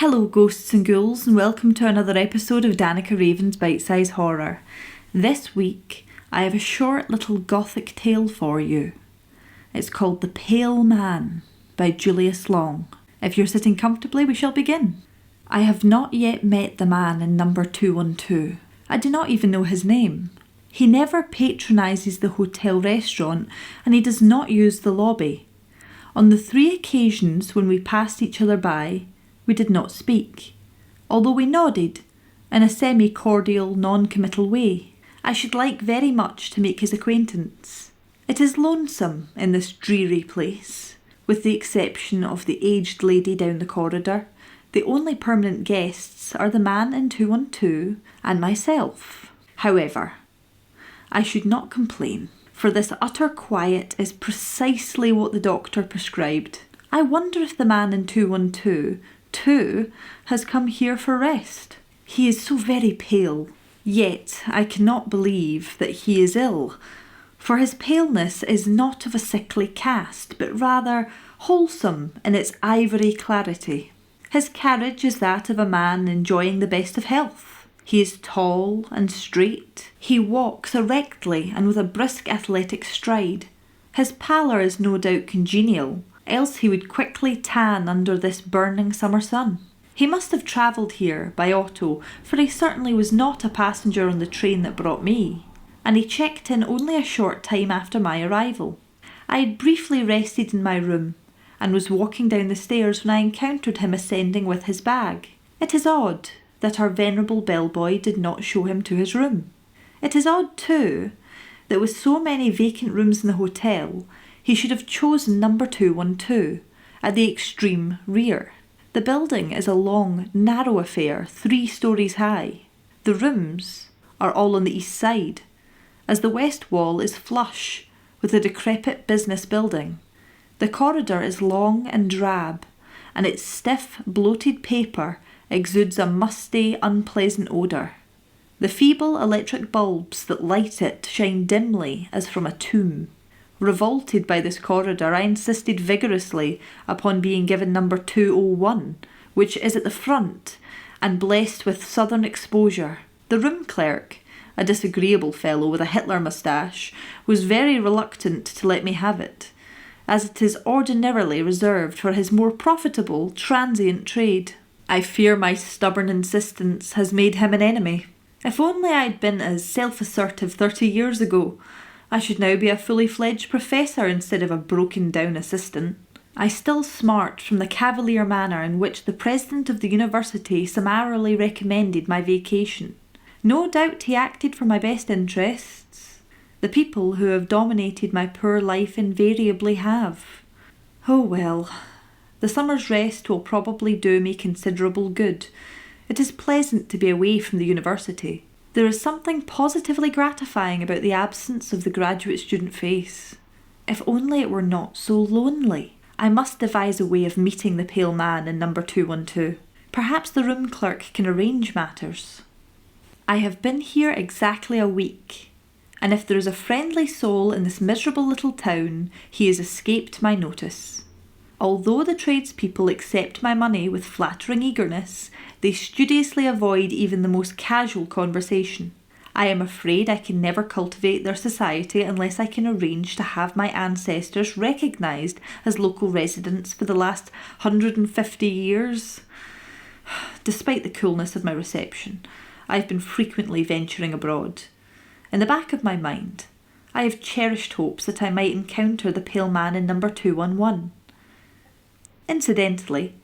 Hello ghosts and ghouls, and welcome to another episode of Danica Raven's BiteSize Horror. This week I have a short little gothic tale for you. It's called The Pale Man by Julius. If you're sitting comfortably, we shall begin. I have not yet met the man in number 212. I do not even know his name. He never patronises the hotel restaurant, and he does not use the lobby. On the 3 occasions when we passed each other by, we did not speak, although we nodded in a semi-cordial, non-committal way. I should like very much to make his acquaintance. It is lonesome in this dreary place, with the exception of the aged lady down the corridor. The only permanent guests are the man in 212 and myself. However, I should not complain, for this utter quiet is precisely what the doctor prescribed. I wonder if the man in 212 too has come here for rest. He is so very pale, yet I cannot believe that he is ill, for his paleness is not of a sickly cast, but rather wholesome in its ivory clarity. His carriage is that of a man enjoying the best of health. He is tall and straight. He walks erectly and with a brisk athletic stride. His pallor is no doubt congenial, else he would quickly tan under this burning summer sun. He must have travelled here by auto, for he certainly was not a passenger on the train that brought me, and he checked in only a short time after my arrival. I had briefly rested in my room, and was walking down the stairs when I encountered him ascending with his bag. It is odd that our venerable bellboy did not show him to his room. It is odd, too, that with so many vacant rooms in the hotel, he should have chosen number 212 at the extreme rear. The building is a long, narrow affair, 3 stories high. The rooms are all on the east side, as the west wall is flush with a decrepit business building. The corridor is long and drab, and its stiff, bloated paper exudes a musty, unpleasant odour. The feeble electric bulbs that light it shine dimly as from a tomb. Revolted by this corridor, I insisted vigorously upon being given number 201, which is at the front and blessed with southern exposure. The room clerk, a disagreeable fellow with a Hitler moustache, was very reluctant to let me have it, as it is ordinarily reserved for his more profitable, transient trade. I fear my stubborn insistence has made him an enemy. If only I had been as self-assertive 30 years ago, I should now be a fully fledged professor instead of a broken-down assistant. I still smart from the cavalier manner in which the president of the university summarily recommended my vacation. No doubt he acted for my best interests. The people who have dominated my poor life invariably have. Oh well, the summer's rest will probably do me considerable good. It is pleasant to be away from the university. There is something positively gratifying about the absence of the graduate student face. If only it were not so lonely. I must devise a way of meeting the pale man in number 212. Perhaps the room clerk can arrange matters. I have been here exactly a week, and if there is a friendly soul in this miserable little town, he has escaped my notice. Although the tradespeople accept my money with flattering eagerness, they studiously avoid even the most casual conversation. I am afraid I can never cultivate their society unless I can arrange to have my ancestors recognised as local residents for the last 150 years. Despite the coolness of my reception, I have been frequently venturing abroad. In the back of my mind, I have cherished hopes that I might encounter the pale man in number 211. Incidentally,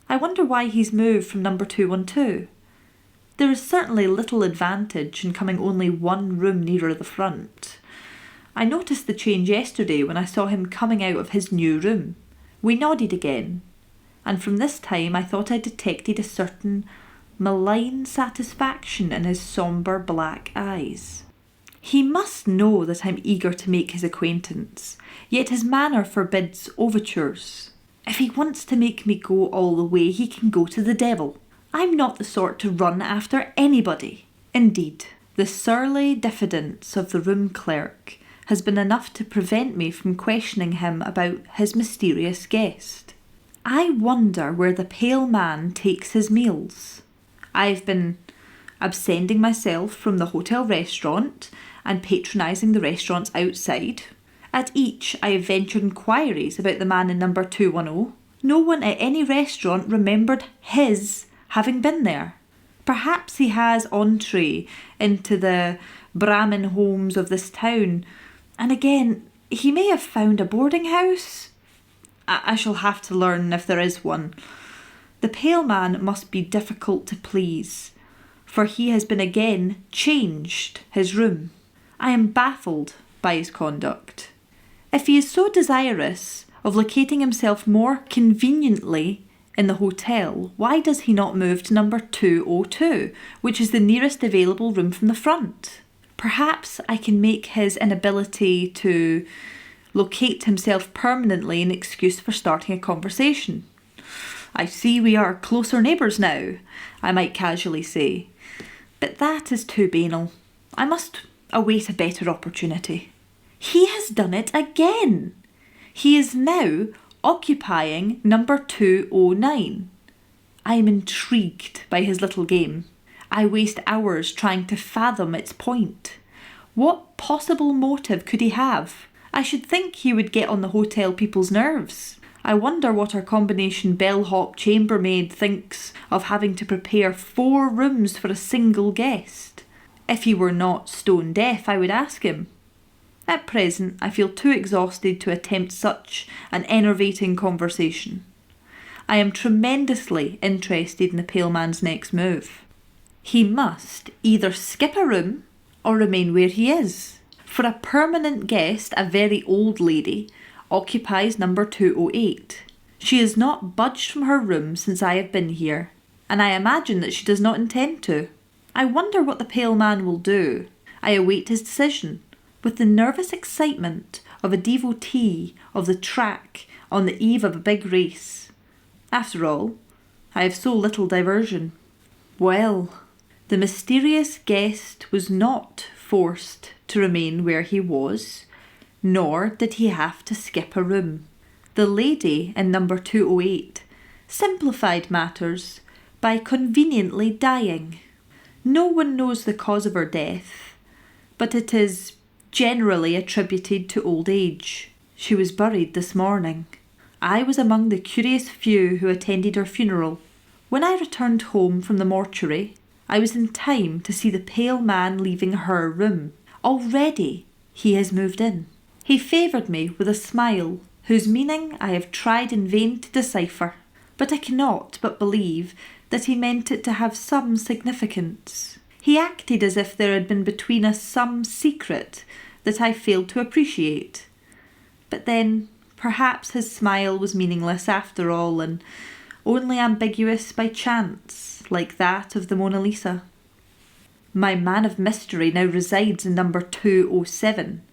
I wonder why he's moved from number 212. There is certainly little advantage in coming only 1 room nearer the front. I noticed the change yesterday when I saw him coming out of his new room. We nodded again, and from this time I thought I detected a certain malign satisfaction in his sombre black eyes. He must know that I'm eager to make his acquaintance, yet his manner forbids overtures. If he wants to make me go all the way, he can go to the devil. I'm not the sort to run after anybody. Indeed, the surly diffidence of the room clerk has been enough to prevent me from questioning him about his mysterious guest. I wonder where the pale man takes his meals. I've been absending myself from the hotel restaurant and patronising the restaurants outside. At each, I have ventured inquiries about the man in number 210. No one at any restaurant remembered his having been there. Perhaps he has entree into the Brahmin homes of this town, and again, he may have found a boarding house. I shall have to learn if there is one. The pale man must be difficult to please, for he has been again changed his room. I am baffled by his conduct. If he is so desirous of locating himself more conveniently in the hotel, why does he not move to number 202, which is the nearest available room from the front? Perhaps I can make his inability to locate himself permanently an excuse for starting a conversation. I see we are closer neighbours now, I might casually say. But that is too banal. I must await a better opportunity. He has done it again. He is now occupying number 209. I am intrigued by his little game. I waste hours trying to fathom its point. What possible motive could he have? I should think he would get on the hotel people's nerves. I wonder what our combination bellhop chambermaid thinks of having to prepare 4 rooms for a single guest. If he were not stone deaf, I would ask him. At present, I feel too exhausted to attempt such an enervating conversation. I am tremendously interested in the pale man's next move. He must either skip a room or remain where he is. For a permanent guest, a very old lady occupies number 208. She has not budged from her room since I have been here, and I imagine that she does not intend to. I wonder what the pale man will do. I await his decision, with the nervous excitement of a devotee of the track on the eve of a big race. After all, I have so little diversion. Well, the mysterious guest was not forced to remain where he was, nor did he have to skip a room. The lady in number 208 simplified matters by conveniently dying. No one knows the cause of her death, but it is generally attributed to old age. She was buried this morning. I was among the curious few who attended her funeral. When I returned home from the mortuary, I was in time to see the pale man leaving her room. Already he has moved in. He favoured me with a smile, whose meaning I have tried in vain to decipher, but I cannot but believe that he meant it to have some significance. He acted as if there had been between us some secret that I failed to appreciate. But then, perhaps his smile was meaningless after all, and only ambiguous by chance, like that of the Mona Lisa. My man of mystery now resides in number 207,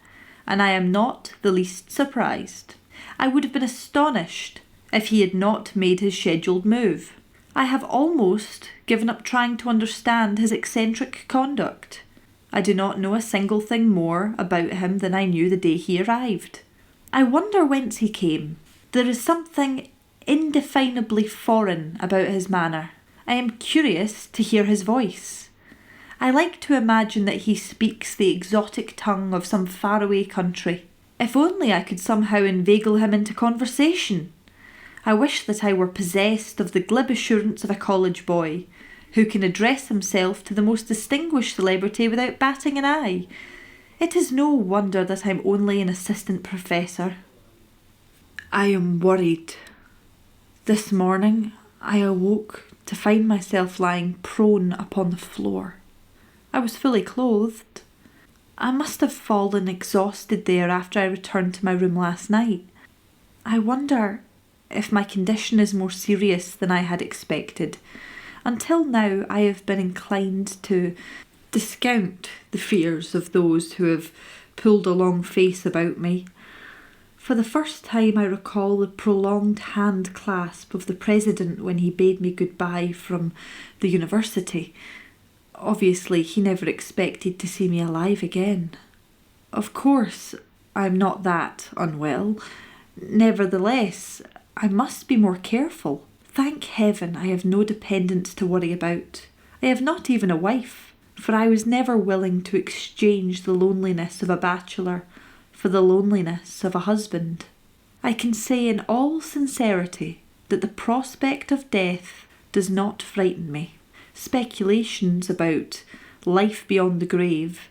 and I am not the least surprised. I would have been astonished if he had not made his scheduled move. I have almost given up trying to understand his eccentric conduct. I do not know a single thing more about him than I knew the day he arrived. I wonder whence he came. There is something indefinably foreign about his manner. I am curious to hear his voice. I like to imagine that he speaks the exotic tongue of some faraway country. If only I could somehow inveigle him into conversation. I wish that I were possessed of the glib assurance of a college boy, who can address himself to the most distinguished celebrity without batting an eye. It is no wonder that I'm only an assistant professor. I am worried. This morning I awoke to find myself lying prone upon the floor. I was fully clothed. I must have fallen exhausted there after I returned to my room last night. I wonder if my condition is more serious than I had expected. Until now, I have been inclined to discount the fears of those who have pulled a long face about me. For the first time, I recall the prolonged hand clasp of the president when he bade me goodbye from the university. Obviously, he never expected to see me alive again. Of course, I'm not that unwell. Nevertheless, I must be more careful. Thank heaven I have no dependents to worry about. I have not even a wife, for I was never willing to exchange the loneliness of a bachelor for the loneliness of a husband. I can say in all sincerity that the prospect of death does not frighten me. Speculations about life beyond the grave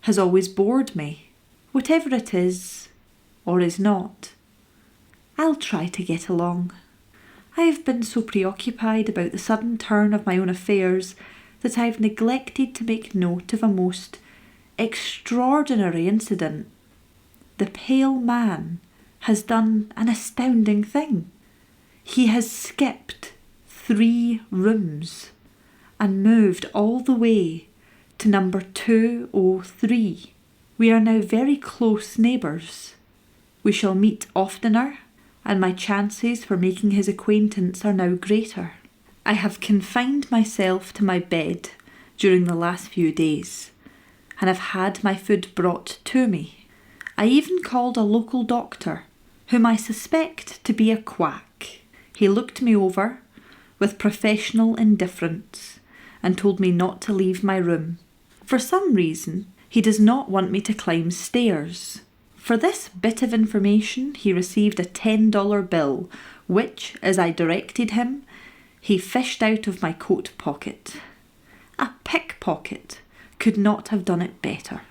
has always bored me. Whatever it is, or is not, I'll try to get along. I have been so preoccupied about the sudden turn of my own affairs that I've neglected to make note of a most extraordinary incident. The pale man has done an astounding thing. He has skipped 3 rooms and moved all the way to number 203. We are now very close neighbours. We shall meet oftener, and my chances for making his acquaintance are now greater. I have confined myself to my bed during the last few days, and have had my food brought to me. I even called a local doctor, whom I suspect to be a quack. He looked me over with professional indifference and told me not to leave my room. For some reason, he does not want me to climb stairs. For this bit of information, he received a $10 bill, which, as I directed him, he fished out of my coat pocket. A pickpocket could not have done it better.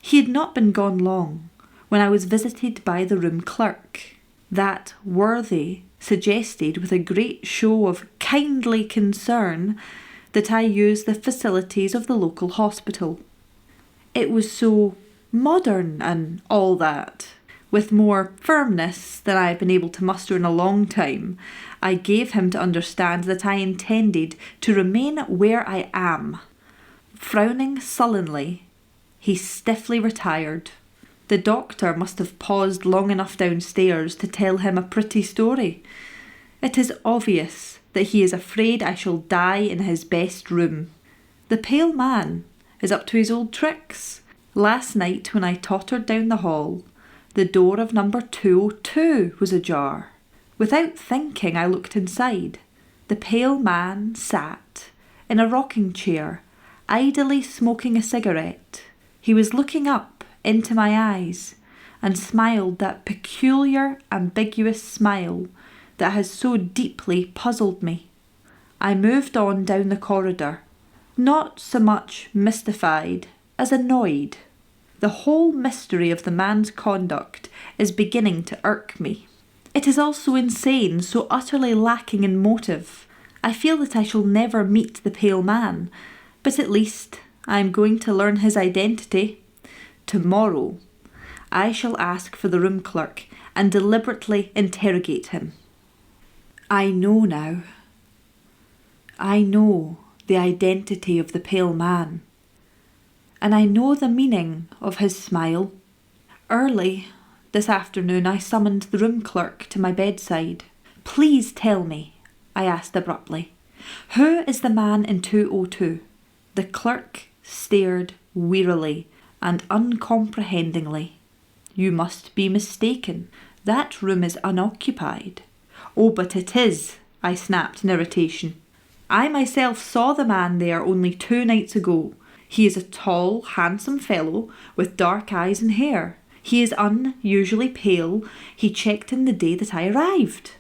He had not been gone long when I was visited by the room clerk. That worthy suggested with a great show of kindly concern that I use the facilities of the local hospital. It was so modern and all that. With more firmness than I had been able to muster in a long time, I gave him to understand that I intended to remain where I am. Frowning sullenly, he stiffly retired. The doctor must have paused long enough downstairs to tell him a pretty story. It is obvious that he is afraid I shall die in his best room. The pale man is up to his old tricks. Last night when I tottered down the hall, the door of number 202 was ajar. Without thinking, I looked inside. The pale man sat in a rocking chair, idly smoking a cigarette. He was looking up into my eyes and smiled that peculiar, ambiguous smile that has so deeply puzzled me. I moved on down the corridor, not so much mystified as annoyed. The whole mystery of the man's conduct is beginning to irk me. It is all so insane, so utterly lacking in motive. I feel that I shall never meet the pale man, but at least I am going to learn his identity. Tomorrow, I shall ask for the room clerk and deliberately interrogate him. I know now. I know the identity of the pale man. And I know the meaning of his smile. Early this afternoon I summoned the room clerk to my bedside. "Please tell me," I asked abruptly, "who is the man in 202? The clerk stared wearily and uncomprehendingly. "You must be mistaken. That room is unoccupied." "Oh, but it is," I snapped in irritation. "I myself saw the man there only 2 nights ago. He is a tall, handsome fellow with dark eyes and hair. He is unusually pale. He checked in the day that I arrived."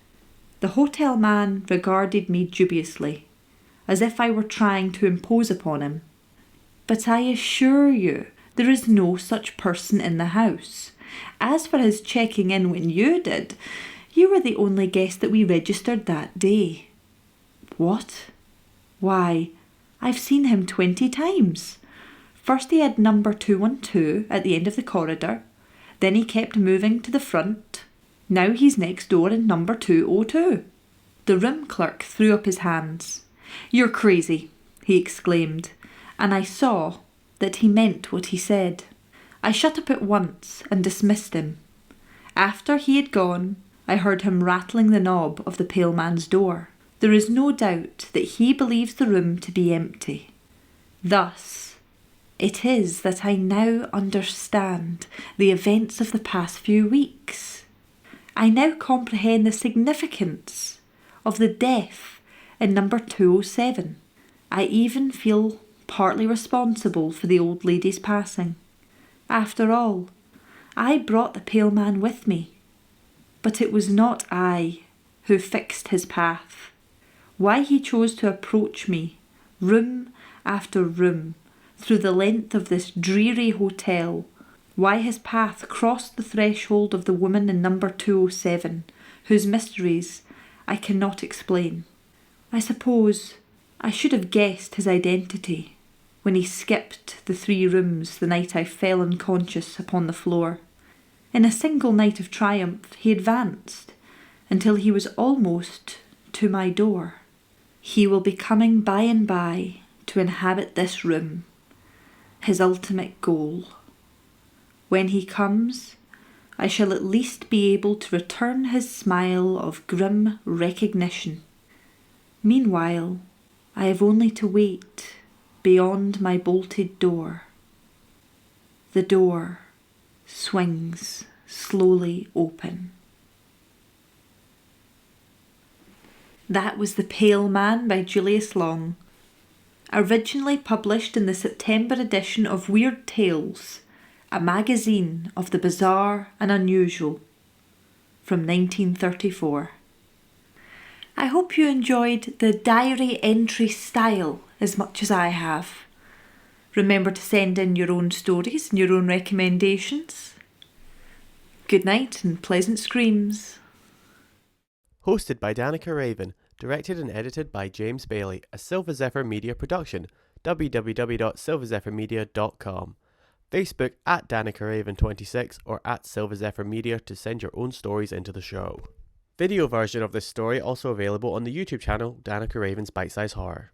The hotel man regarded me dubiously, as if I were trying to impose upon him. "But I assure you, there is no such person in the house. As for his checking in when you did, you were the only guest that we registered that day." "What? Why, I've seen him 20 times. First he had number 212 at the end of the corridor, then he kept moving to the front. Now he's next door in number 202. The room clerk threw up his hands. "You're crazy," he exclaimed, and I saw that he meant what he said. I shut up at once and dismissed him. After he had gone, I heard him rattling the knob of the pale man's door. There is no doubt that he believes the room to be empty. Thus, it is that I now understand the events of the past few weeks. I now comprehend the significance of the death in number 207. I even feel partly responsible for the old lady's passing. After all, I brought the pale man with me, but it was not I who fixed his path. Why he chose to approach me, room after room, through the length of this dreary hotel, why his path crossed the threshold of the woman in number 207, whose mysteries I cannot explain. I suppose I should have guessed his identity when he skipped the 3 rooms the night I fell unconscious upon the floor. In a single night of triumph he advanced until he was almost to my door. He will be coming by and by to inhabit this room, his ultimate goal. When he comes, I shall at least be able to return his smile of grim recognition. Meanwhile, I have only to wait beyond my bolted door. The door swings slowly open. That was The Pale Man by Julius Long, originally published in the September edition of Weird Tales, a magazine of the bizarre and unusual, from 1934. I hope you enjoyed the diary entry style as much as I have. Remember to send in your own stories and your own recommendations. Good night and pleasant screams. Hosted by Danica Raven, directed and edited by James Bailey, a Silver Zephyr Media production. www.silverzephrmedia.com. Facebook at Danica Raven 26 or at Silver Zephyr Media to send your own stories into the show. Video version of this story also available on the YouTube channel Danica Raven's BiteSize Horror.